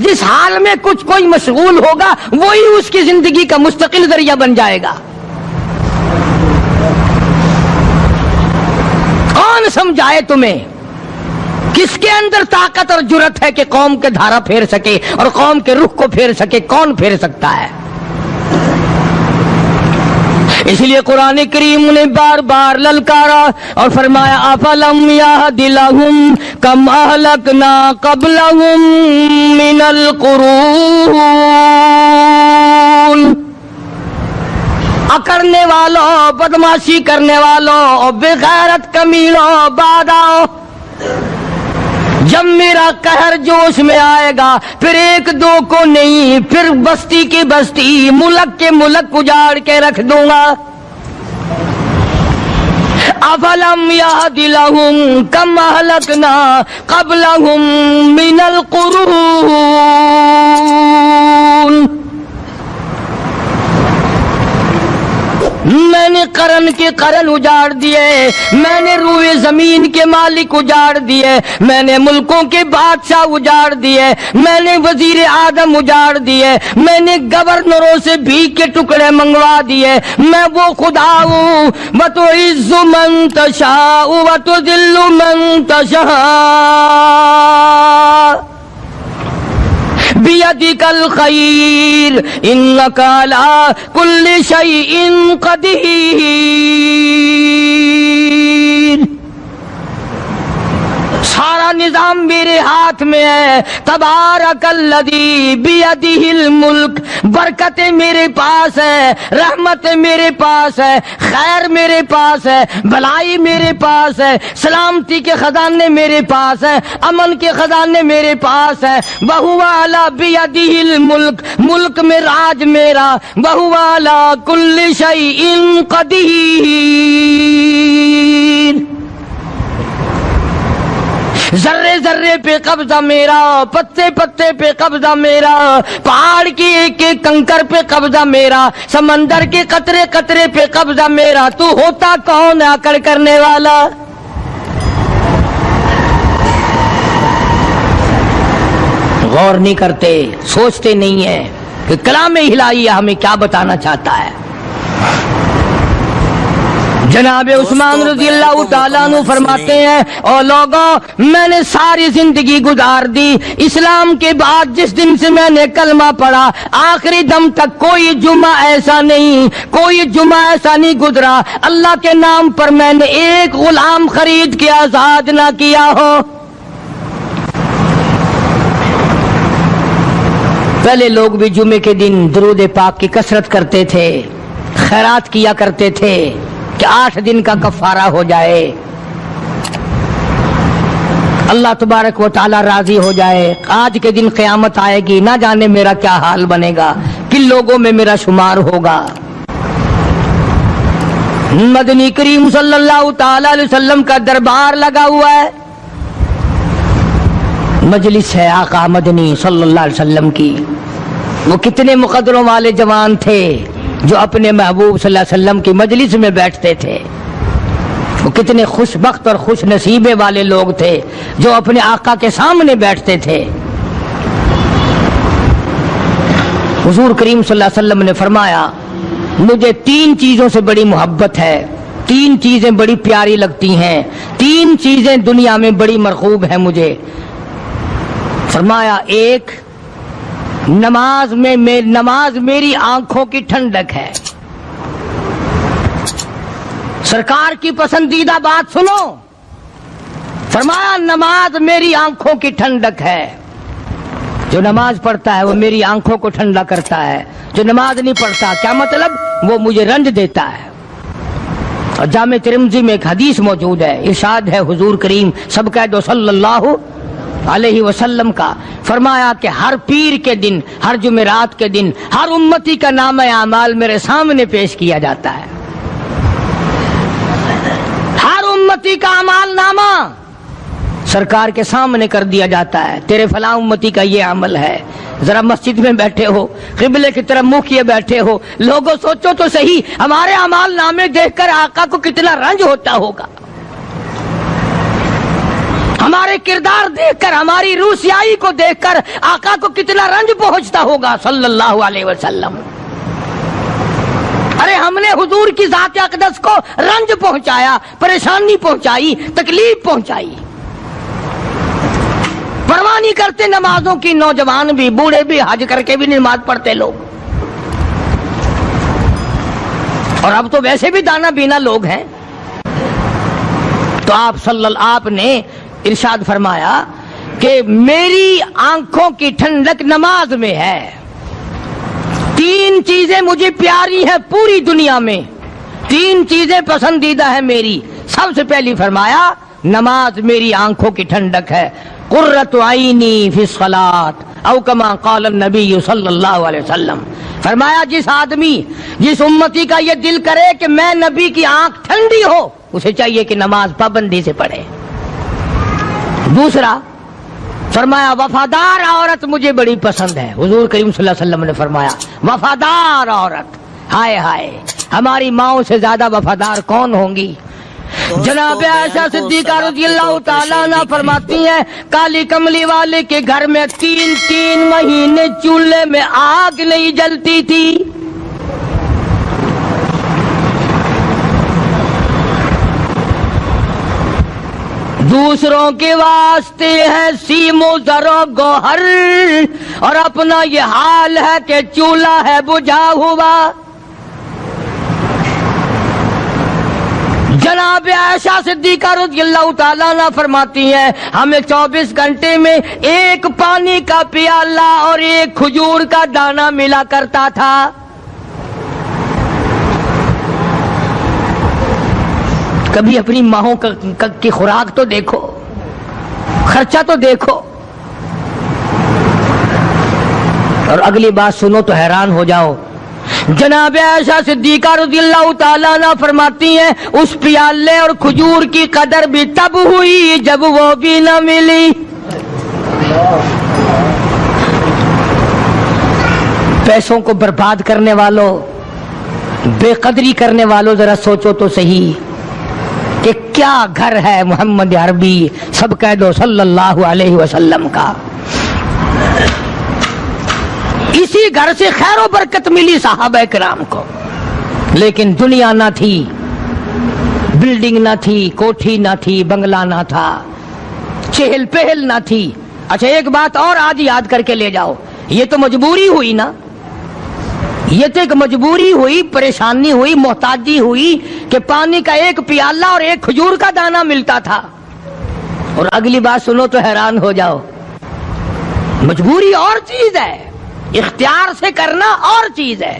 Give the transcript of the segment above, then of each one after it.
جس حال میں کچھ کوئی مشغول ہوگا وہی اس کی زندگی کا مستقل ذریعہ بن جائے گا۔ کون سمجھائے تمہیں؟ کس کے اندر طاقت اور جرأت ہے کہ قوم کے دھارا پھیر سکے اور قوم کے رخ کو پھیر سکے؟ کون پھیر سکتا ہے؟ اس لیے قرآن کریم نے بار بار للکارا اور فرمایا افلم یہد لہم کم اہلکنا قبلہم من القرون، اکڑنے والوں، بدماشی کرنے والوں، بغیرت کمینوں، باداؤ، جب میرا قہر جوش میں آئے گا پھر ایک دو کو نہیں، پھر بستی کی بستی، ملک کے ملک اجاڑ کے رکھ دوں گا۔ افلم یہد لہم کم اہلکنا قبلہم من القرون، میں نے قرن کے قرن اجاڑ دیے، میں نے روئے زمین کے مالک اجاڑ دیے، میں نے ملکوں کے بادشاہ اجاڑ دیے، میں نے وزیر اعظم اجاڑ دیے، میں نے گورنروں سے بھیک کے ٹکڑے منگوا دیے۔ میں وہ خدا ہوں وتعز من تشاء وتذل من تشاء بیدک الخیر انک علی کل شیء قدیر۔ سارا نظام میرے ہاتھ میں ہے۔ تبارک الذی بیدہ الملک، برکتیں میرے پاس ہے، رحمت میرے پاس ہے، خیر میرے پاس ہے، بھلائی میرے پاس ہے، سلامتی کے خزانے میرے پاس ہے، امن کے خزانے میرے پاس ہے۔ وہو علی بیدہ الملک، ملک میں راج میرا، وہو علی کل شیء قدیر۔ ذرے ذرے پہ قبضہ میرا، پتے پتے پہ قبضہ میرا، پہاڑ کی ایک ایک کنکر پہ قبضہ میرا، سمندر کے قطرے قطرے پہ قبضہ میرا۔ تو ہوتا کون ہے اکڑ کرنے والا؟ غور نہیں کرتے، سوچتے نہیں ہیں کہ کلام الہیہ ہمیں کیا بتانا چاہتا ہے۔ جناب عثمان رضی اللہ تعالیٰ عنہ فرماتے ہیں اور لوگوں، میں نے ساری زندگی گزار دی اسلام کے بعد، جس دن سے میں نے کلمہ پڑھا آخری دم تک کوئی جمعہ ایسا نہیں، کوئی جمعہ ایسا نہیں گزرا اللہ کے نام پر میں نے ایک غلام خرید کے آزاد نہ کیا ہو۔ پہلے لوگ بھی جمعے کے دن درود پاک کی کثرت کرتے تھے، خیرات کیا کرتے تھے کہ 8 دن کا کفارہ ہو جائے، اللہ تبارک و تعالی راضی ہو جائے۔ آج کے دن قیامت آئے گی، نہ جانے میرا کیا حال بنے گا، کن لوگوں میں میرا شمار ہوگا۔ مدنی کریم صلی اللہ تعالی علیہ وسلم کا دربار لگا ہوا ہے، مجلس ہے آقا مدنی صلی اللہ علیہ وسلم کی۔ وہ کتنے مقدروں والے جوان تھے جو اپنے محبوب صلی اللہ علیہ وسلم کی مجلس میں بیٹھتے تھے، وہ کتنے خوش بخت اور خوش نصیبے والے لوگ تھے جو اپنے آقا کے سامنے بیٹھتے تھے۔ حضور کریم صلی اللہ علیہ وسلم نے فرمایا مجھے 3 چیزوں سے بڑی محبت ہے، 3 چیزیں بڑی پیاری لگتی ہیں، 3 چیزیں دنیا میں بڑی مرغوب ہیں مجھے۔ فرمایا ایک، نماز میری آنکھوں کی ٹھنڈک ہے۔ سرکار کی پسندیدہ بات سنو، فرمایا نماز میری آنکھوں کی ٹھنڈک ہے۔ جو نماز پڑھتا ہے وہ میری آنکھوں کو ٹھنڈا کرتا ہے، جو نماز نہیں پڑھتا کیا مطلب؟ وہ مجھے رنج دیتا ہے۔ اور جامع ترمذی میں ایک حدیث موجود ہے، ارشاد ہے حضور کریم سب کہہ دو صلی اللہ علیہ وسلم کا، فرمایا کہ ہر پیر کے دن، ہر جمعرات کے دن ہر امتی کا نامہ اعمال میرے سامنے پیش کیا جاتا ہے۔ ہر امتی کا اعمال نامہ سرکار کے سامنے کر دیا جاتا ہے، تیرے فلاں امتی کا یہ عمل ہے۔ ذرا مسجد میں بیٹھے ہو، قبلے کی طرف منہ کیے بیٹھے ہو، لوگوں سوچو تو صحیح ہمارے اعمال نامے دیکھ کر آقا کو کتنا رنج ہوتا ہوگا۔ ہمارے کردار دیکھ کر، ہماری روسیائی کو دیکھ کر آقا کو کتنا رنج پہنچتا ہوگا صلی اللہ علیہ وسلم۔ ارے ہم نے حضور کی ذات اقدس کو رنج پہنچایا، پریشانی پہنچائی، تکلیف پہنچائی، پرواہ نہیں کرتے نمازوں کی، نوجوان بھی، بوڑھے بھی، حج کر کے بھی نماز پڑھتے لوگ، اور اب تو ویسے بھی دانا بینا لوگ ہیں۔ تو آپ نے ارشاد فرمایا کہ میری آنکھوں کی ٹھنڈک نماز میں ہے، تین چیزیں مجھے پیاری ہیں پوری دنیا میں، تین چیزیں پسندیدہ ہیں میری۔ سب سے پہلی فرمایا نماز میری آنکھوں کی ٹھنڈک ہے، قرۃ عینی فی الصلاۃ او کما قال النبی صلی اللہ علیہ وسلم۔ فرمایا جس آدمی، جس امتی کا یہ دل کرے کہ میں نبی کی آنکھ ٹھنڈی ہو، اسے چاہیے کہ نماز پابندی سے پڑھے۔ دوسرا فرمایا وفادار عورت مجھے بڑی پسند ہے، حضور کریم صلی اللہ علیہ وسلم نے فرمایا وفادار عورت، ہائے ہائے ہماری ماؤں سے زیادہ وفادار کون ہوں گی؟ جناب عائشہ صدیقہ رضی اللہ تعالیٰ عنہ فرماتی ہیں کالی کملی والے کے گھر میں 3 مہینے چولہے میں آگ نہیں جلتی تھی۔ دوسروں کے واسطے ہے سیم و زر و گوہر، اور اپنا یہ حال ہے کہ چولہا ہے بجھا ہوا۔ جناب عائشہ صدیقہ رضی اللہ تعالیٰ عنہ فرماتی ہیں ہمیں 24 گھنٹے میں ایک پانی کا پیالہ اور ایک کھجور کا دانہ ملا کرتا تھا۔ کبھی اپنی ماہوں کی خوراک تو دیکھو، خرچہ تو دیکھو، اور اگلی بات سنو تو حیران ہو جاؤ۔ جناب عائشہ صدیقہ رضی اللہ تعالیٰ عنہ فرماتی ہیں اس پیالے اور کھجور کی قدر بھی تب ہوئی جب وہ بھی نہ ملی۔ پیسوں کو برباد کرنے والوں، بے قدری کرنے والوں، ذرا سوچو تو صحیح کہ کیا گھر ہے محمد عربی، سب کہہ دو صلی اللہ علیہ وسلم کا۔ اسی گھر سے خیر و برکت ملی صحابہ کرام کو، لیکن دنیا نہ تھی، بلڈنگ نہ تھی، کوٹھی نہ تھی، بنگلہ نہ تھا، چہل پہل نہ تھی۔ اچھا ایک بات اور آج یاد کر کے لے جاؤ، یہ تو مجبوری ہوئی نا، یہ تو ایک مجبوری ہوئی، پریشانی ہوئی، محتاجی ہوئی کہ پانی کا ایک پیالہ اور ایک کھجور کا دانہ ملتا تھا۔ اور اگلی بات سنو تو حیران ہو جاؤ، مجبوری اور چیز ہے، اختیار سے کرنا اور چیز ہے۔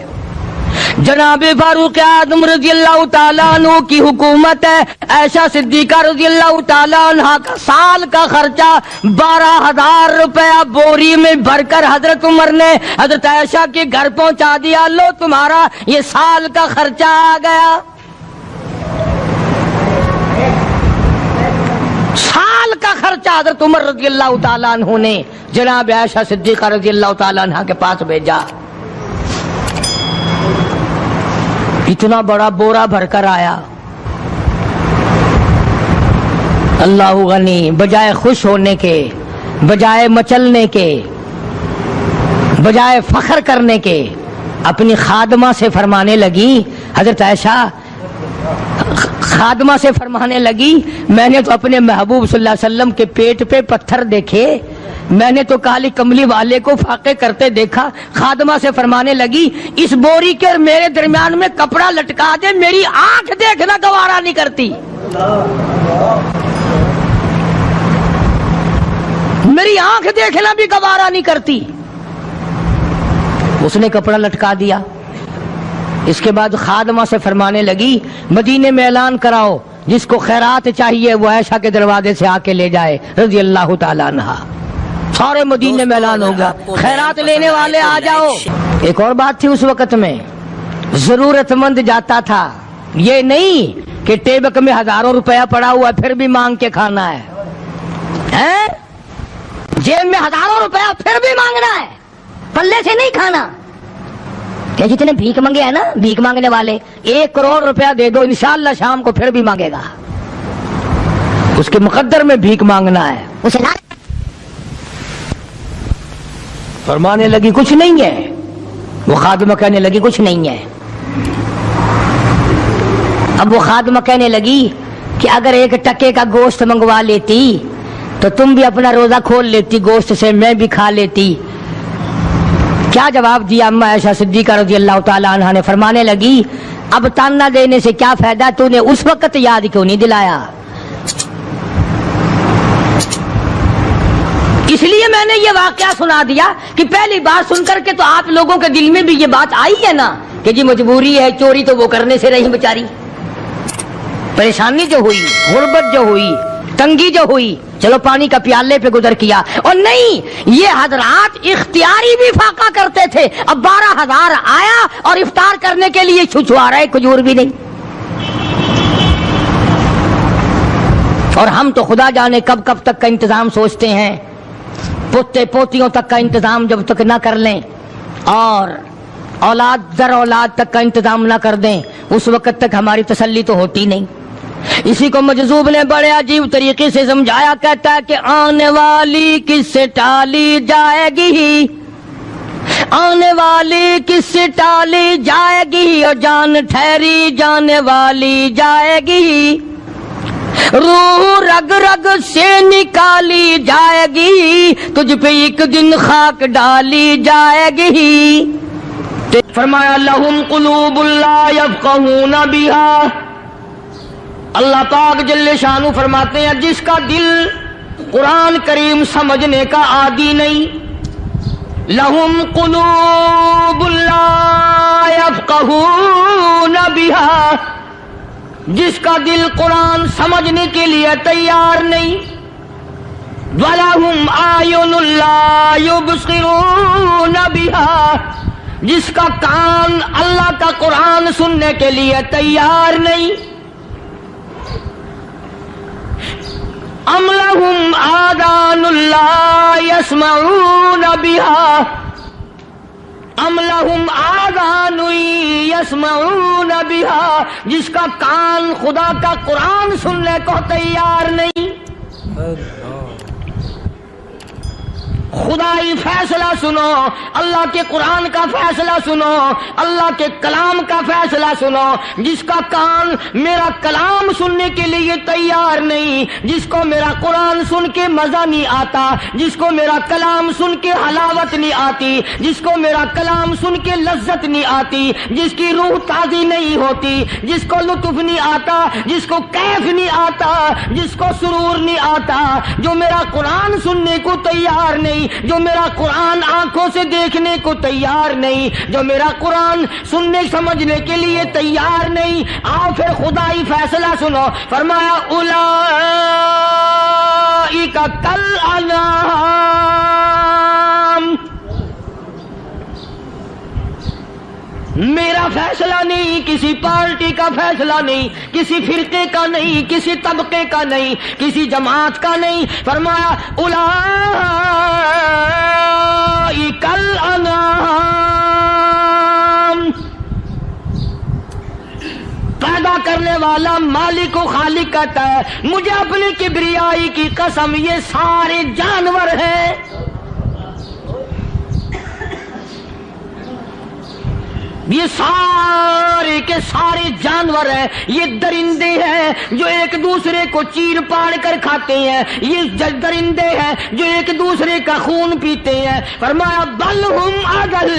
جناب فاروق اعظم رضی اللہ تعالیٰ عنہ کی حکومت ہے، عائشہ صدیقہ رضی اللہ تعالیٰ عنہ کا سال کا خرچہ 12,000 روپیہ بوری میں بھر کر حضرت عمر نے حضرت عائشہ کے گھر پہنچا دیا، لو تمہارا یہ سال کا خرچہ آ گیا۔ سال کا خرچہ حضرت عمر رضی اللہ تعالیٰ عنہ نے جناب عائشہ صدیقہ رضی اللہ تعالیٰ عنہ کے پاس بھیجا۔ اتنا بڑا بورا بھر کر آیا۔ اللہ غنی، بجائے خوش ہونے کے، بجائے مچلنے کے، بجائے فخر کرنے کے، اپنی خادمہ سے فرمانے لگی، حضرت عائشہ خادمہ سے فرمانے لگی میں نے تو اپنے محبوب صلی اللہ علیہ وسلم کے پیٹ پہ پتھر دیکھے، میں نے تو کالی کملی والے کو فاقے کرتے دیکھا۔ خادمہ سے فرمانے لگی اس بوری کے اور میرے درمیان میں کپڑا لٹکا دے، میری آنکھ دیکھنا گوارا نہیں کرتی، میری آنکھ دیکھنا بھی گوارا نہیں کرتی۔ اس نے کپڑا لٹکا دیا۔ اس کے بعد خادمہ سے فرمانے لگی مدینے میں اعلان کراؤ جس کو خیرات چاہیے وہ عائشہ کے دروازے سے آ کے لے جائے رضی اللہ تعالیٰ عنہ۔ سارے مدینے میں اعلان ہوگا خیرات لینے والے آ جاؤ۔ ایک اور بات تھی اس وقت میں، ضرورت مند جاتا تھا، یہ نہیں کہ ٹیبک میں 1000 روپیہ پڑا ہوا پھر بھی مانگ کے کھانا ہے، جیب میں 1000 روپیہ پھر بھی مانگنا ہے، پلے سے نہیں کھانا۔ کہ جتنے بھیک مانگے ہیں نا، بھیک مانگنے والے 1 کروڑ روپیہ دے دو انشاءاللہ شام کو پھر بھی مانگے گا۔ اس کے مقدر میں بھیک مانگنا ہے. اسے فرمانے لگی کچھ نہیں ہے. وہ خادمہ کہنے لگی کچھ نہیں ہے. اب وہ خادمہ کہنے لگی کہ اگر 1 ٹکے کا گوشت منگوا لیتی تو تم بھی اپنا روزہ کھول لیتی گوشت سے, میں بھی کھا لیتی. کیا جواب دیا اما عائشہ صدیقہ رضی اللہ تعالی عنہا نے؟ فرمانے لگی اب تانا دینے سے کیا فائدہ, تو نے اس وقت یاد کیوں نہیں دلایا؟ اس لیے میں نے یہ واقعہ سنا دیا کہ پہلی بار سن کر کے تو آپ لوگوں کے دل میں بھی یہ بات آئی ہے نا کہ جی مجبوری ہے, چوری تو وہ کرنے سے رہی بیچاری. پریشانی جو ہوئی, غربت جو ہوئی, تنگی جو ہوئی, چلو پانی کا پیالے پہ گزر کیا. اور نہیں, یہ حضرات اختیاری بھی فاقہ کرتے تھے. اب 12,000 آیا اور افطار کرنے کے لیے چھچھوارا ہے کھجور بھی نہیں. اور ہم تو خدا جانے کب کب تک کا انتظام سوچتے ہیں, پوتے پوتیوں تک کا انتظام جب تک نہ کر لیں اور اولاد در اولاد تک کا انتظام نہ کر دیں اس وقت تک ہماری تسلی تو ہوتی نہیں. اسی کو مجذوب نے بڑے عجیب طریقے سے سمجھایا, کہتا ہے کہ آنے والی کس سے ٹالی جائے گی, آنے والی کس سے ٹالی جائے گی, اور جان ٹھہری جانے والی جائے گی, روح رگ رگ سے نکالی جائے گی, تجھ پہ ایک دن خاک ڈالی جائے گی. فرمایا لہم قلوب لا یفقہون بہا, اللہ پاک جل شانہ فرماتے ہیں جس کا دل قرآن کریم سمجھنے کا عادی نہیں, لہم قلوب لا یفقہون بہا, جس کا دل قرآن سمجھنے کے لیے تیار نہیں, وَلَهُمْ أَعْيُنٌ لَا يُبْصِرُونَ بِهَا, جس کا کان اللہ کا قرآن سننے کے لیے تیار نہیں, ام لہم آذان لا یسمعون بہا, ام لہم آذان یسمعون بہا, جس کا کان خدا کا قرآن سننے کو تیار نہیں. خدائی فیصلہ سنو, اللہ کے قرآن کا فیصلہ سنو, اللہ کے کلام کا فیصلہ سنو. جس کا کان میرا کلام سننے کے لیے تیار نہیں, جس کو میرا قرآن سن کے مزہ نہیں آتا, جس کو میرا کلام سن کے حلاوت نہیں آتی, جس کو میرا کلام سن کے لذت نہیں آتی, جس کی روح تازی نہیں ہوتی, جس کو لطف نہیں آتا, جس کو کیف نہیں آتا, جس کو سرور نہیں آتا, جو میرا قرآن سننے کو تیار نہیں, جو میرا قرآن آنکھوں سے دیکھنے کو تیار نہیں, جو میرا قرآن سننے سمجھنے کے لیے تیار نہیں. آؤ پھر خدائی فیصلہ سنو. فرمایا اولئک کالانعام, میرا فیصلہ نہیں, کسی پارٹی کا فیصلہ نہیں, کسی فرقے کا نہیں, کسی طبقے کا نہیں, کسی جماعت کا نہیں. فرمایا اولئک الانعام, پیدا کرنے والا مالک و خالق کہتا ہے مجھے اپنی کبریائی کی قسم یہ سارے جانور ہیں. یہ سارے کے سارے جانور ہیں, یہ درندے ہیں جو ایک دوسرے کو چیر پاڑ کر کھاتے ہیں, یہ درندے ہیں جو ایک دوسرے کا خون پیتے ہیں. فرمایا بل ہم اضل,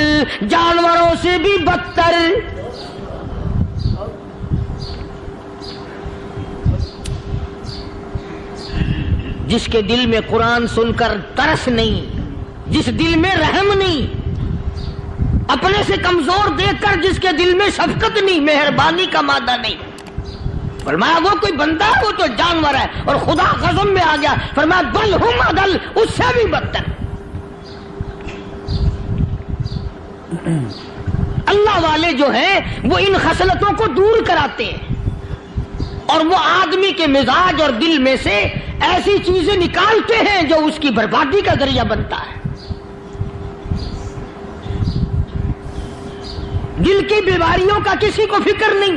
جانوروں سے بھی بدتر. جس کے دل میں قرآن سن کر ترس نہیں, جس دل میں رحم نہیں, اپنے سے کمزور دیکھ کر جس کے دل میں شفقت نہیں, مہربانی کا مادہ نہیں. فرمایا وہ کوئی بندہ ہے, وہ تو جانور ہے. اور خدا غضب میں آ گیا, فرمایا بل ہم اضل, اس سے بھی بدتر. اللہ والے جو ہیں وہ ان خصلتوں کو دور کراتے ہیں اور وہ آدمی کے مزاج اور دل میں سے ایسی چیزیں نکالتے ہیں جو اس کی بربادی کا ذریعہ بنتا ہے. دل کی بیماریوں کا کسی کو فکر نہیں,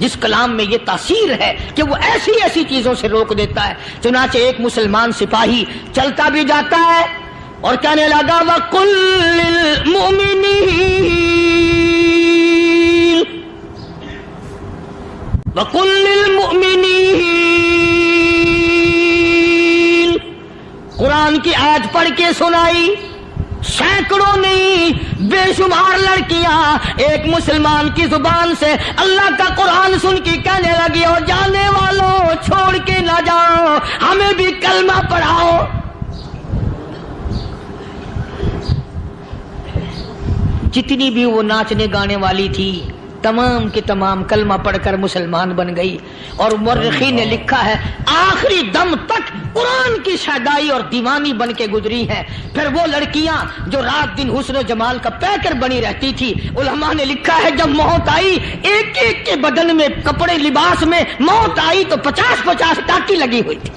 جس کلام میں یہ تاثیر ہے کہ وہ ایسی ایسی چیزوں سے روک دیتا ہے. چنانچہ ایک مسلمان سپاہی چلتا بھی جاتا ہے اور کہنے لگا وَقُلْ لِلْمُؤْمِنِينَ قرآن کی آیت پڑھ کے سنائی. سینکڑوں نہیں بے شمار لڑکیاں ایک مسلمان کی زبان سے اللہ کا قرآن سن کے کہنے لگی اور جانے والوں چھوڑ کے نہ جاؤ، ہمیں بھی کلمہ پڑھاؤ. جتنی بھی وہ ناچنے گانے والی تھی تمام کی تمام کلمہ پڑھ کر مسلمان بن گئی. اور مورخین نے لکھا ہے آخری دم تک قرآن کی شیدائی اور دیوانی بن کے گزری ہے. پھر وہ لڑکیاں جو رات دن حسن و جمال کا پیکر بنی رہتی تھی، علماء نے لکھا ہے جب موت آئی ایک ایک کے بدن میں کپڑے لباس میں موت آئی تو 50-50 ٹاٹی لگی ہوئی تھی.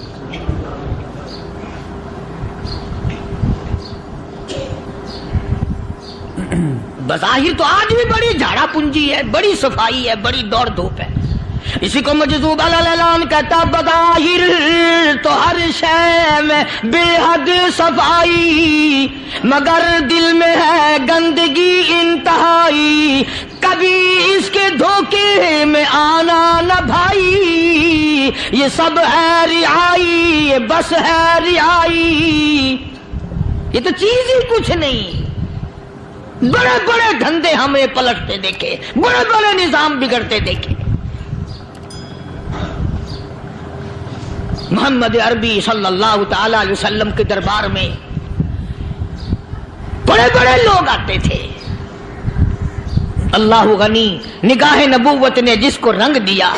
بظاہر تو آج بھی بڑی جھاڑا پنجی ہے، بڑی صفائی ہے، بڑی دوڑ دھوپ ہے. اسی کو مجذوب الاعلان کہتا بظاہر تو ہر شے میں بے حد صفائی، مگر دل میں ہے گندگی انتہائی، کبھی اس کے دھوکے میں آنا نہ بھائی، یہ سب ہے رعائی، یہ بس ہے رعائی. یہ تو چیز ہی کچھ نہیں. بڑے بڑے دھندے ہمیں پلٹتے دیکھے، بڑے بڑے نظام بگڑتے دیکھے. محمد عربی صلی اللہ تعالی علیہ وسلم کے دربار میں بڑے بڑے لوگ آتے تھے. اللہ غنی، نگاہ نبوت نے جس کو رنگ دیا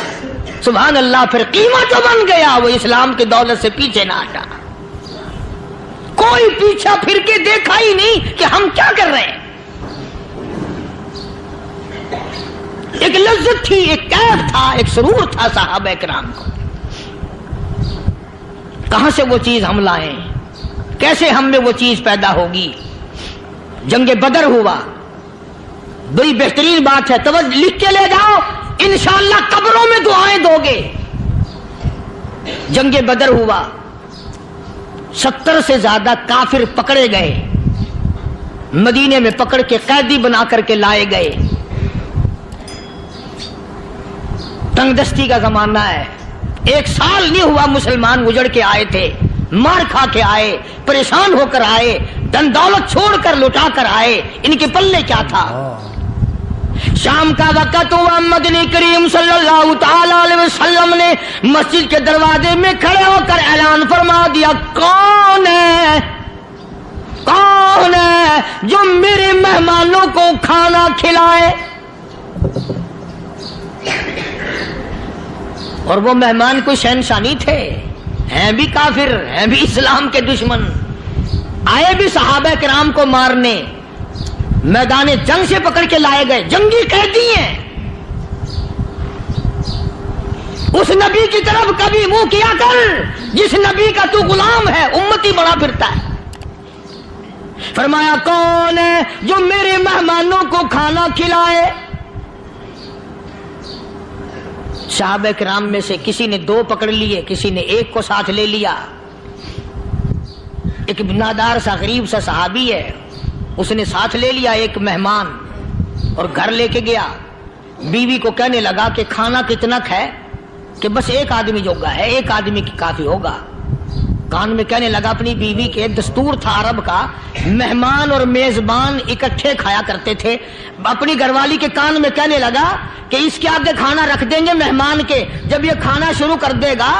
سبحان اللہ، پھر قیمت جو بن گیا وہ اسلام کی دولت سے پیچھے نہ ہٹا. کوئی پیچھا پھر کے دیکھا ہی نہیں کہ ہم کیا کر رہے ہیں. ایک لذت تھی، ایک کیف تھا، ایک سرور تھا صحابہ کرام کو. کہاں سے وہ چیز ہم لائیں؟ کیسے ہم میں وہ چیز پیدا ہوگی؟ جنگ بدر ہوا، بڑی بہترین بات ہے، توجہ لکھ کے لے جاؤ، انشاءاللہ قبروں میں دعائیں دو گے. جنگ بدر ہوا، 70 سے زیادہ کافر پکڑے گئے، مدینے میں پکڑ کے قیدی بنا کر کے لائے گئے. تنگ دستی کا زمانہ ہے، 1 سال نہیں ہوا مسلمان اجڑ کے آئے تھے، مار کھا کے آئے، پریشان ہو کر آئے، دن دولت چھوڑ کر لٹا کر آئے. ان کے پلے کیا تھا؟ شام کا وقت ہوا، مدنی کریم صلی اللہ تعالی علیہ وسلم نے مسجد کے دروازے میں کھڑے ہو کر اعلان فرما دیا کون ہے، کون ہے جو میرے مہمانوں کو کھانا کھلائے. اور وہ مہمان کوئی شہنشاہ نہیں تھے، ہیں بھی کافر، ہیں بھی اسلام کے دشمن، آئے بھی صحابہ کرام کو مارنے، میدان جنگ سے پکڑ کے لائے گئے، جنگی قیدی ہیں. اس نبی کی طرف کبھی منہ کیا کر جس نبی کا تو غلام ہے، امتی بڑا پھرتا ہے. فرمایا کون ہے جو میرے مہمانوں کو کھانا کھلائے. صحابہ کرام میں سے کسی نے 2 پکڑ لیے، کسی نے 1 کو ساتھ لے لیا. ایک بنادار سا غریب سا صحابی ہے، اس نے ساتھ لے لیا ایک مہمان اور گھر لے کے گیا. بیوی کو کہنے لگا کہ کھانا کتنا ہے، کہ بس 1 آدمی جوگا ہے، 1 آدمی کی کافی ہوگا. کان میں کہنے لگا اپنی بیوی کے، دستور تھا عرب کا، مہمان اور میزبان اکٹھے کھایا کرتے تھے. اپنی گھر والی کے کان میں کہنے لگا کہ اس کے آگے کھانا رکھ دیں گے مہمان کے، جب یہ کھانا شروع کر دے گا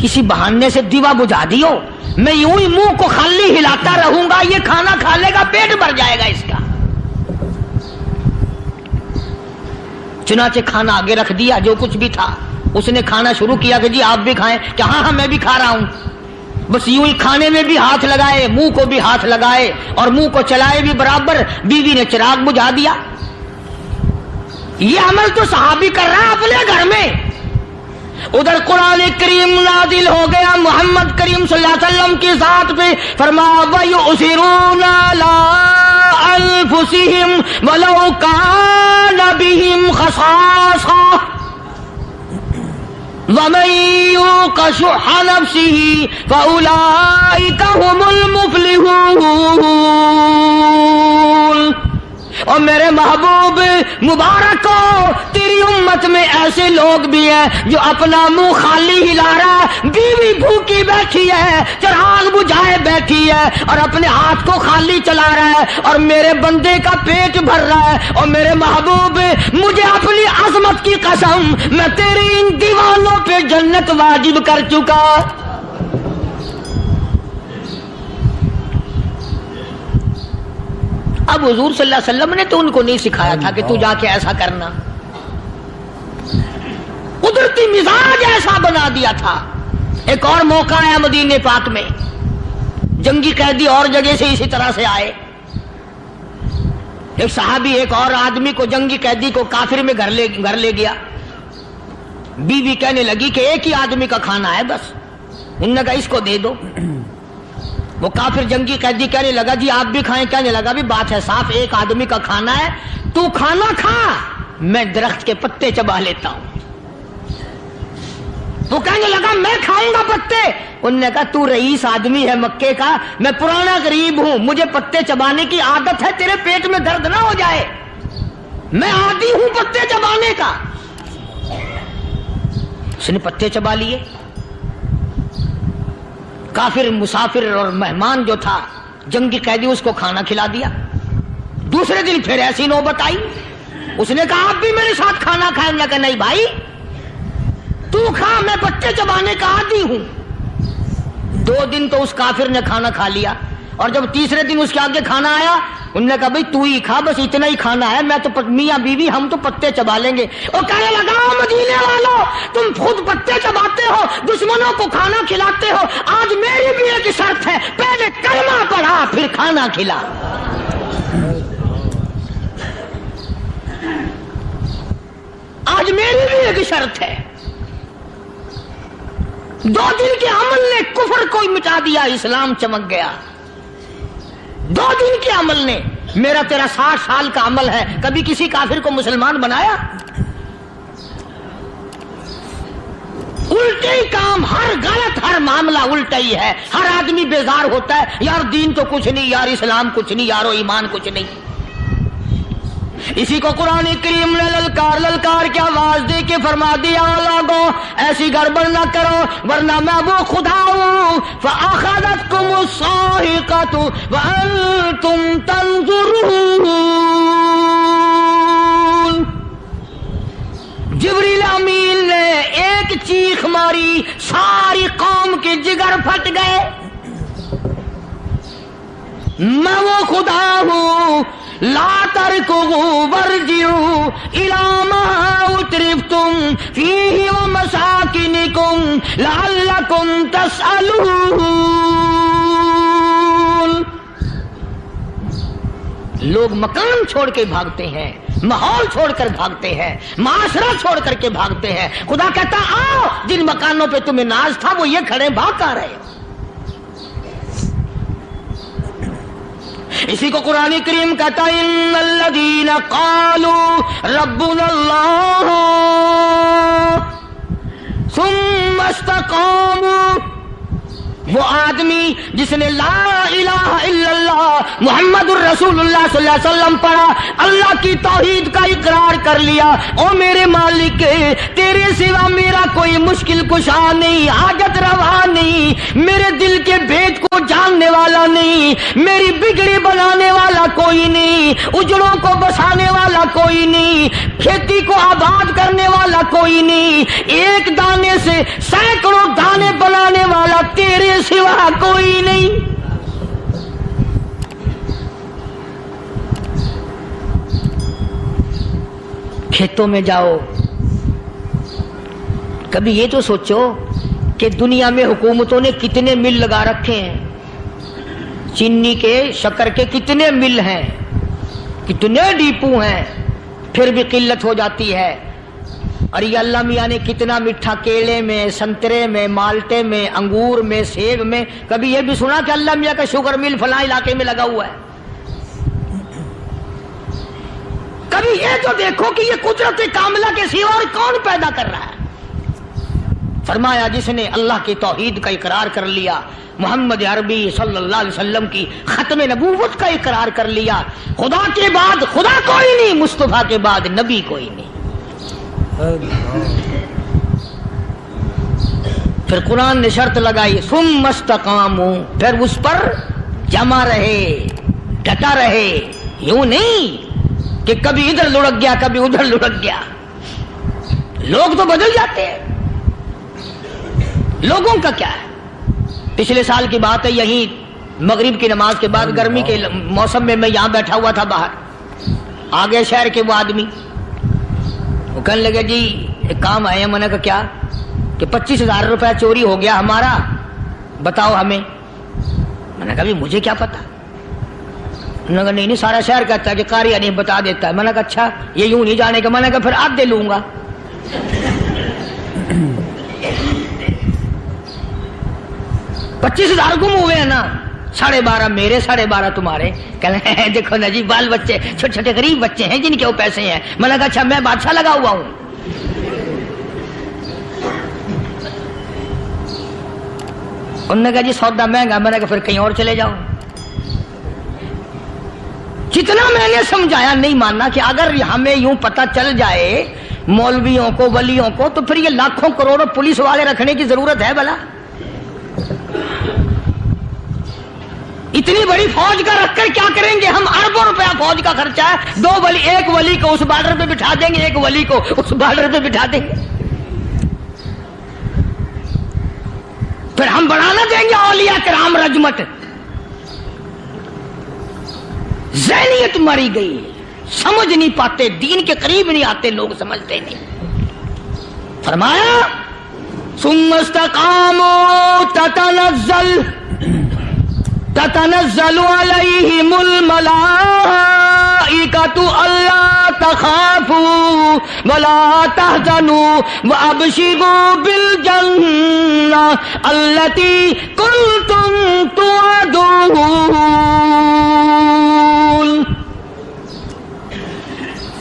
کسی بہانے سے دیوا بجھا دیو، میں یوں ہی منہ کو خالی ہلاتا رہوں گا، یہ کھانا کھا لے گا، پیٹ بھر جائے گا اس کا. چنانچہ کھانا آگے رکھ دیا، جو کچھ بھی تھا. اس نے کھانا شروع کیا کہ جی آپ بھی کھائیں، کہ ہاں ہاں میں بھی کھا رہا ہوں. بس یوں ہی کھانے میں بھی ہاتھ لگائے، منہ کو بھی ہاتھ لگائے اور منہ کو چلائے بھی برابر. بیوی نے چراغ بجھا دیا. یہ عمل تو صحابی کر رہا ہے اپنے گھر میں. ادھر قرآن کریم نازل ہو گیا محمد کریم صلی اللہ علیہ وسلم کی ذات پہ، فرمایا وَيُؤْثِرُونَ عَلَىٰ أَنفُسِهِمْ وَلَوْ كَانَ بهم خصاصة ومن يوق شح نفسه فأولئك هم المفلحون. اور میرے محبوب مبارک کو تیری امت میں ایسے لوگ بھی ہیں جو اپنا منہ خالی ہلا رہا ہے، بیوی بھوکی بیٹھی ہے، چراغ بجھائے بیٹھی ہے اور اپنے ہاتھ کو خالی چلا رہا ہے اور میرے بندے کا پیٹ بھر رہا ہے. اور میرے محبوب مجھے اپنی عظمت کی قسم، میں تیری ان دیوانوں پہ جنت واجب کر چکا. اب حضور صلی اللہ علیہ وسلم نے تو ان کو نہیں سکھایا تھا کہ تو جا کے ایسا کرنا، قدرتی مزاج ایسا بنا دیا تھا. ایک اور موقع آیا مدینے پاک میں، جنگی قیدی اور جگہ سے اسی طرح سے آئے. ایک صحابی ایک اور آدمی کو، جنگی قیدی کو کافر میں گھر لے گیا. بیوی کہنے لگی کہ ایک ہی آدمی کا کھانا ہے بس. انہوں نے کہا اس کو دے دو. وہ کافر جنگی قیدی کہنے لگا جی آپ بھی کھائیں. کہنے لگا بھی بات ہے صاف، ایک آدمی کا کھانا ہے، تو کھانا کھا، میں درخت کے پتے چبا لیتا ہوں. وہ کہنے لگا میں کھاؤں گا پتے. انہوں نے کہا تو رئیس آدمی ہے مکے کا، میں پرانا غریب ہوں، مجھے پتے چبانے کی عادت ہے، تیرے پیٹ میں درد نہ ہو جائے، میں عادی ہوں پتے چبانے کا. اس نے پتے چبا لیے. کافر مسافر اور مہمان جو تھا جنگی قیدی، اس کو کھانا کھلا دیا. دوسرے دن پھر ایسی نوبت آئی. اس نے کہا آپ بھی میرے ساتھ کھانا کھائیں گے؟ کہ نہیں بھائی تو کھا، میں پتے چبانے کا عادی ہوں. 2 دن تو اس کافر نے کھانا کھا لیا اور جب تیسرے دن اس کے آگے کھانا آیا انہوں نے کہا بھائی تو ہی کھا، بس اتنا ہی کھانا ہے، میں تو میاں بیوی ہم تو پتے چبا لیں گے. اور کہنے لگا مدینے والوں تم خود پتے چباتے ہو، دشمنوں کو کھانا کھلاتے ہو، آج میری بھی ایک شرط ہے، پہلے کلمہ پڑھا پھر کھانا کھلا. آج میری بھی ایک شرط ہے. 2 دن کے عمل نے کفر کو مٹا دیا، اسلام چمک گیا. 2 دن کے عمل نے. میرا تیرا 60 سال کا عمل ہے، کبھی کسی کافر کو مسلمان بنایا؟ الٹے ہی کام، ہر غلط، ہر معاملہ الٹا ہی ہے. ہر آدمی بیزار ہوتا ہے، یار دین تو کچھ نہیں، یار اسلام کچھ نہیں، یارو ایمان کچھ نہیں. اسی کو قرآن کریم نے للکار کے آواز دے کے فرما دیا لوگوں ایسی گڑبڑ نہ کرو ورنہ میں وہ خدا ہوں. فَأَخَذَتْكُمُ الصَّاعِقَةُ وَأَنْتُمْ تَنْظُرُونَ. جبریل امین نے ایک چیخ ماری، ساری قوم کے جگر پھٹ گئے. میں وہ خدا ہوں، لا تركضوا وارجعوا إلى ما أترفتم فيه ومساكنكم لعلكم تسألون. لوگ مکان چھوڑ کے بھاگتے ہیں، ماحول چھوڑ کر بھاگتے ہیں، معاشرہ چھوڑ کر کے بھاگتے ہیں. خدا کہتا آؤ جن مکانوں پہ تمہیں ناز تھا وہ یہ کھڑے بھاگ کر رہے. اسی کو قرآن کریم کہتا ہے ان الذین قالوا ربنا اللہ ثم استقاموا. وہ آدمی جس نے لا الہ الا اللہ محمد الرسول اللہ صلی اللہ علیہ وسلم پڑھا، اللہ کی توحید کا اقرار کر لیا، او میرے مالک تیرے سوا میرا کوئی مشکل کشا نہیں، حاجت روا نہیں، میرے دل کے بھید کو جاننے والا نہیں، میری بگڑی بنانے والا کوئی نہیں، اجڑوں کو بسانے والا کوئی نہیں، کھیتی کو آباد کرنے والا کوئی نہیں، ایک دانے سے سینکڑوں دانے بنانے والا تیرے سوا کوئی نہیں. کھیتوں میں جاؤ، کبھی یہ تو سوچو کہ دنیا میں حکومتوں نے کتنے مل لگا رکھے ہیں، چینی کے، شکر کے کتنے مل ہیں، کتنے ڈیپو ہیں، پھر بھی قلت ہو جاتی ہے. اور یہ اللہ میاں نے کتنا میٹھا کیلے میں، سنترے میں، مالٹے میں، انگور میں، سیب میں. کبھی یہ بھی سنا کہ اللہ میاں کا شوگر مل فلاں علاقے میں لگا ہوا ہے؟ کبھی یہ تو دیکھو کہ یہ قدرت کاملہ کے سوا اور کون پیدا کر رہا ہے؟ فرمایا جس نے اللہ کی توحید کا اقرار کر لیا، محمد عربی صلی اللہ علیہ وسلم کی ختم نبوت کا اقرار کر لیا، خدا کے بعد خدا کوئی نہیں، مصطفیٰ کے بعد نبی کوئی نہیں۔ پھر قرآن نے شرط لگائی ثم استقاموا، پھر اس پر جمع رہے، ڈٹا رہے، یوں نہیں کہ کبھی ادھر لڑک گیا کبھی ادھر لڑک گیا۔ لوگ تو بدل جاتے ہیں، لوگوں کا کیا ہے؟ پچھلے سال کی بات ہے، یہی مغرب کی نماز کے بعد گرمی کے موسم میں یہاں بیٹھا ہوا تھا باہر، آگے شہر کے وہ آدمی، وہ کہنے لگے جی ایک کام آئے ہیں۔ میں نے کہا کیا؟ کہ 25,000 روپے چوری ہو گیا ہمارا، بتاؤ ہمیں۔ میں نے کہا مجھے کیا پتا؟ انہوں نے کہا نہیں سارا شہر کہتا ہے کہ قاری نہیں بتا دیتا ہے۔ میں نے کہا اچھا یہ یوں نہیں جانے کا؟ میں نے کہا پھر آدھے لوں گا۔ 25,000 گم ہوئے ہیں نا، 12.5 میرے 12.5 تمہارے۔ کہنے ہیں دیکھو نا جی بال بچے چھوٹے چھوٹے غریب بچے ہیں جن کے وہ پیسے ہیں۔ میں نے کہا اچھا میں بادشاہ لگا ہوا ہوں؟ انہوں نے کہا جی سودا مہنگا۔ میں نے کہا پھر کہیں اور چلے جاؤ۔ جتنا میں نے سمجھایا نہیں ماننا کہ اگر ہمیں یوں پتہ چل جائے مولویوں کو ولیوں کو تو پھر یہ لاکھوں کروڑوں پولیس والے رکھنے کی ضرورت ہے بھلا؟ اتنی بڑی فوج کا رکھ کر کیا کریں گے ہم؟ اربوں روپیہ فوج کا خرچہ ہے، 2 ولی، ایک ولی کو اس بارڈر پہ بٹھا دیں گے، ایک ولی کو اس بارڈر پہ بٹھا دیں گے، پھر ہم بڑھانا دیں گے اولیاء کرام رجمت۔ ذہنیت ماری گئی، سمجھ نہیں پاتے، دین کے قریب نہیں آتے لوگ، سمجھتے نہیں۔ فرمایا ثم استقاموا تتنزل علیہم الملائکۃ الا تخافوا ولا تحزنوا وابشروا بالجنہ التی کنتم توعدون۔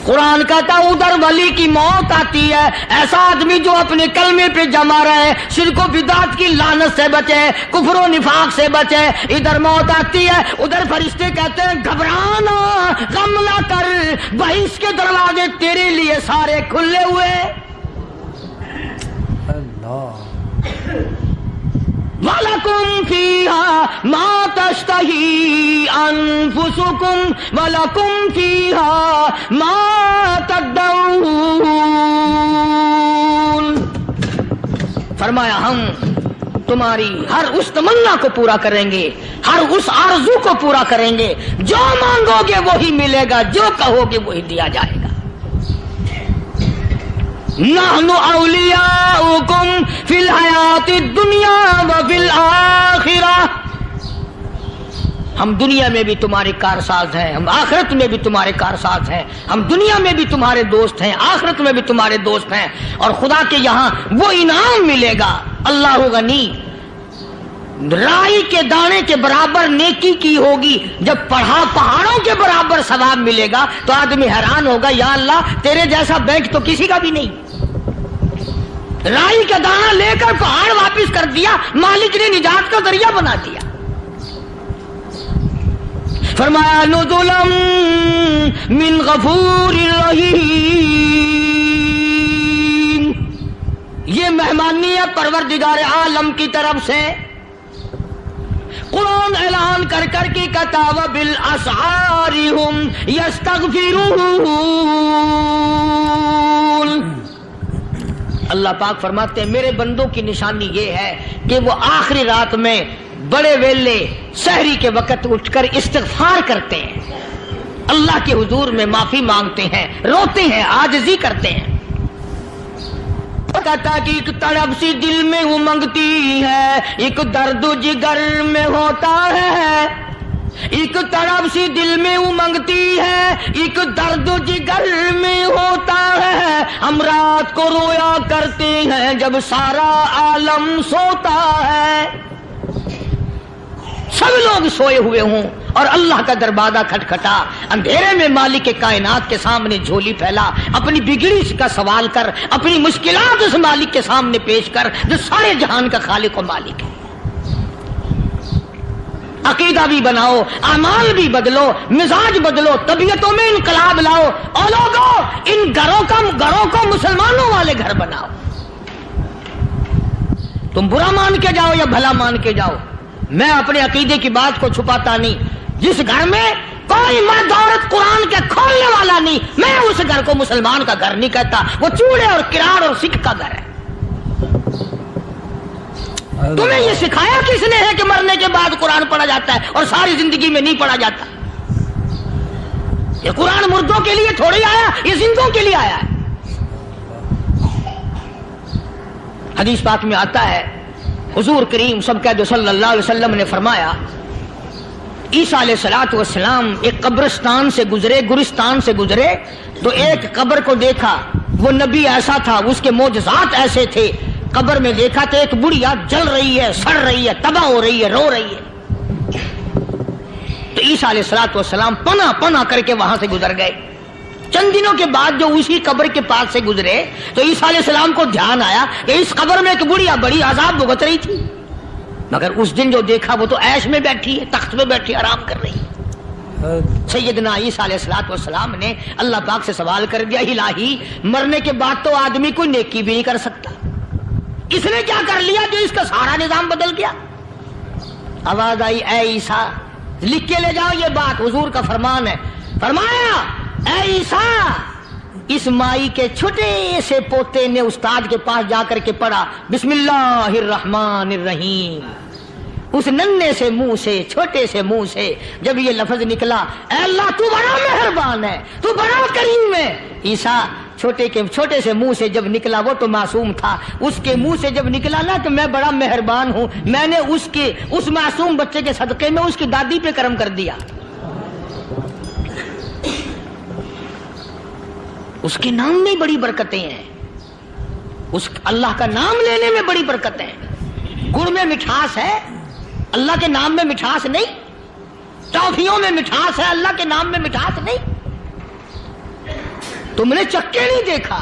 قرآن کہتا ہے ادھر ولی کی موت آتی ہے، ایسا آدمی جو اپنے کلمے پہ جمع رہے، شرک و بدعت کی لعنت سے بچے، کفر و نفاق سے بچے۔ ادھر موت آتی ہے، ادھر فرشتے کہتے ہیں گھبرانا، غم نہ کر، بہشت کے دروازے تیرے لیے سارے کھلے ہوئے۔ اللہ وَلَكُمْ فِيهَا مَا تَشْتَهِي أَنفُسُكُمْ وَلَكُمْ فِيهَا مَا تَدَّعُونَ۔ فرمایا ہم تمہاری ہر اس تمنا کو پورا کریں گے، ہر اس آرزو کو پورا کریں گے، جو مانگو گے وہی ملے گا، جو کہو گے وہی دیا جائے گا۔ نحن اولیاؤکم فی الحیات الدنیا وفی الآخرہ، ہم دنیا میں بھی تمہارے کارساز ہیں، ہم آخرت میں بھی تمہارے کارساز ہیں، ہم دنیا میں بھی تمہارے دوست ہیں، آخرت میں بھی تمہارے دوست ہیں، اور خدا کے یہاں وہ انعام ملے گا۔ اللہ غنی، رائی کے دانے کے برابر نیکی کی ہوگی، جب پہاڑوں کے برابر ثواب ملے گا تو آدمی حیران ہوگا، یا اللہ تیرے جیسا بینک تو کسی کا بھی نہیں۔ رائی کا دانہ لے کر پہاڑ واپس کر دیا، مالک نے نجات کا ذریعہ بنا دیا۔ فرمایا نزلا من غفور رحیم، یہ مہمانی ہے پروردگار عالم کی طرف سے۔ قرآن اعلان کر کر کے کہتا وبالاسحار ہم یستغفرون۔ اللہ پاک فرماتے ہیں میرے بندوں کی نشانی یہ ہے کہ وہ آخری رات میں بڑے ویلے سحری کے وقت اٹھ کر استغفار کرتے ہیں، اللہ کے حضور میں معافی مانگتے ہیں، روتے ہیں، عاجزی کرتے ہیں۔ کہتا کہ ایک تڑپ سی دل میں امنگتی ہے، ایک درد جگر میں ہوتا ہے، ایک تڑپ سی دل میں امنگتی ہے، ایک درد جگر میں ہوتا ہے، ہم رات کو رویا کرتے ہیں جب سارا عالم سوتا ہے۔ سب لوگ سوئے ہوئے ہوں، اور اللہ کا دروازہ کھٹکھٹا، اندھیرے میں مالک کائنات کے سامنے جھولی پھیلا، اپنی بگڑی کا سوال کر، اپنی مشکلات اس مالک کے سامنے پیش کر جو سارے جہان کا خالق و مالک ہے۔ عقیدہ بھی بناؤ، اعمال بھی بدلو، مزاج بدلو، طبیعتوں میں انقلاب لاؤ، اور لوگوں ان گھروں کو مسلمانوں والے گھر بناؤ۔ تم برا مان کے جاؤ یا بھلا مان کے جاؤ، میں اپنے عقیدے کی بات کو چھپاتا نہیں۔ جس گھر میں کوئی مرد عورت قرآن کے کھولنے والا نہیں، میں اس گھر کو مسلمان کا گھر نہیں کہتا، وہ چوڑے اور کراڑ اور سکھ کا گھر ہے۔ تمہیں یہ سکھایا کس نے ہے کہ مرنے کے بعد قرآن پڑھا جاتا ہے اور ساری زندگی میں نہیں پڑھا جاتا؟ یہ قرآن مردوں کے لیے تھوڑی آیا، یہ زندوں کے لیے آیا ہے۔ حدیث پاک میں آتا ہے، حضور کریم سب کہہ دو صلی اللہ علیہ وسلم نے فرمایا، عیسیٰ علیہ الصلوۃ والسلام ایک قبرستان سے گزرے، گورستان سے گزرے تو ایک قبر کو دیکھا، وہ نبی ایسا تھا، اس کے معجزات ایسے تھے۔ قبر میں دیکھا تو ایک بڑھیا جل رہی ہے، سڑ رہی ہے، تباہ ہو رہی ہے، رو رہی ہے۔ تو عیسیٰ علیہ الصلوۃ والسلام پناہ پناہ کر کے وہاں سے گزر گئے۔ چند دنوں کے بعد جو اسی قبر کے پاس سے گزرے تو عیسیٰ علیہ السلام کو دھیان آیا کہ اس قبر میں ایک بڑھیا بڑی عذاب بھگت رہی تھی، مگر اس دن جو دیکھا وہ تو عیش میں بیٹھی ہے، تخت میں بیٹھی آرام کر رہی ہے۔ سیدنا عیسیٰ علیہ الصلوۃ والسلام نے اللہ پاک سے سوال کر دیا، الہی مرنے کے بعد تو آدمی کوئی نیکی بھی نہیں کر سکتا، اس نے کیا کر لیا جو اس کا سارا نظام بدل گیا؟ آواز آئی، اے عیسیٰ لکھ کے لے جاؤ یہ بات، حضور کا فرمان ہے۔ فرمایا، اے عیسیٰ، اس مائی کے چھوٹے سے پوتے نے استاد کے پاس جا کر کے پڑھا بسم اللہ الرحمن الرحیم، اس ننھے سے منہ سے، چھوٹے سے منہ سے جب یہ لفظ نکلا، اے اللہ تو بڑا مہربان ہے، تو بڑا کریم ہے۔ عیسیٰ چھوٹے سے منہ سے جب نکلا، وہ تو معصوم تھا، اس کے منہ سے جب نکلا نا کہ میں بڑا مہربان ہوں، میں نے اس معصوم بچے کے صدقے میں اس کی دادی پہ کرم کر دیا۔ اس کے نام میں بڑی برکتیں ہیں، اس اللہ کا نام لینے میں بڑی برکتیں ہیں۔ گڑ میں مٹھاس ہے، اللہ کے نام میں مٹھاس نہیں۔ ٹافیوں میں مٹھاس ہے، اللہ کے نام میں مٹھاس نہیں۔ تم نے چکھ کے نہیں دیکھا،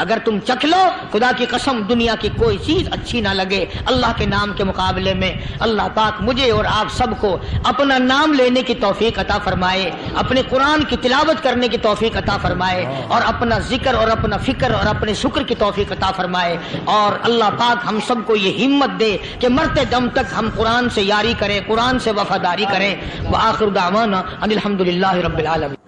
اگر تم چکھ لو خدا کی قسم دنیا کی کوئی چیز اچھی نہ لگے اللہ کے نام کے مقابلے میں۔ اللہ پاک مجھے اور آپ سب کو اپنا نام لینے کی توفیق عطا فرمائے، اپنے قرآن کی تلاوت کرنے کی توفیق عطا فرمائے، اور اپنا ذکر اور اپنا فکر اور اپنے شکر کی توفیق عطا فرمائے، اور اللہ پاک ہم سب کو یہ ہمت دے کہ مرتے دم تک ہم قرآن سے یاری کریں، قرآن سے وفاداری کریں۔ وآخر دعوانا ان الحمد للہ رب العالمین۔